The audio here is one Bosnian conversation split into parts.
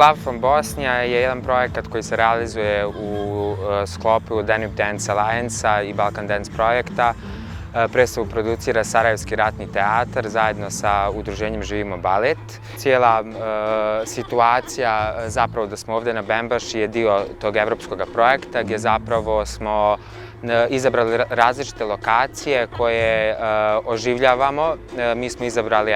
Love from Bosnia je jedan projekat koji se realizuje u sklopu Danube Dance Alliance-a i Balkan Dance projekta. Predstavu producira Sarajevski ratni teatar zajedno sa udruženjem Živimo balet. Cijela situacija zapravo da smo ovdje na Bembaši je dio tog evropskog projekta gdje zapravo smo izabrali različite lokacije koje oživljavamo. Mi smo izabrali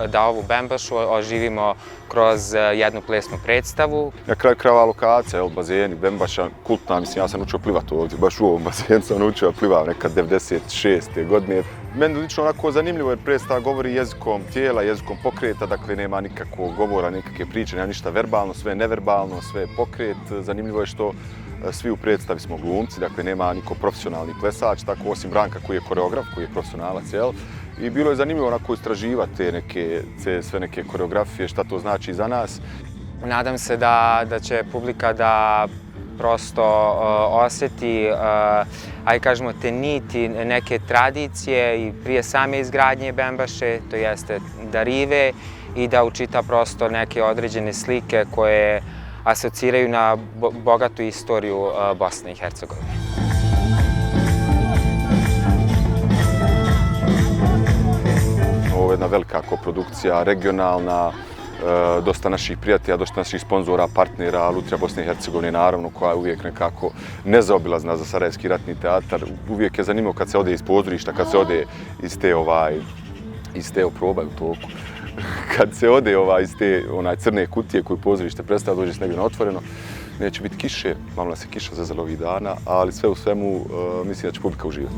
da ovu Bembašu oživimo kroz jednu plesnu predstavu. Na kraju krajeva lokacija, bazeni, Bembaša, kultna, mislim, ja sam učio plivati ovdje, baš u ovom bazenu sam učio plivati nekad 96. godine. Meni lično onako zanimljivo jer predstava govori jezikom tijela, jezikom pokreta, dakle nema nikakvog govora, nikakve priče, nema ništa verbalno, sve je neverbalno, sve je pokret. Zanimljivo je što svi u predstavi smo glumci, dakle nema niko profesionalni plesač, tako osim Branka koji je koreograf, koji je profesionalac, jel? I bilo je zanimljivo onako istraživati sve neke koreografije, šta to znači za nas. Nadam se da će publika da prosto osjeti, ajde kažemo, te niti neke tradicije i prije same izgradnje Bembaše, to jeste da rive i da učita prosto neke određene slike koje asociraju na bogatu istoriju Bosne i Hercegovine. Ovo je jedna velika koprodukcija, regionalna, dosta naših prijatelja, dosta naših sponzora, partnera, Lutrija Bosne i Hercegovine, naravno, koja je uvijek nekako nezaobilazna za Sarajevski ratni teatar. Uvijek je zanimljivo kad se ode iz pozorišta, kad se ode iz te probaj u toku. Kad se ode iz te crne kutije koju pozorište predstavlja, dođe se negdje na otvoreno, neće biti kiše, malo se kiša zazela ovih dana, ali sve u svemu mislim da će publika uživati.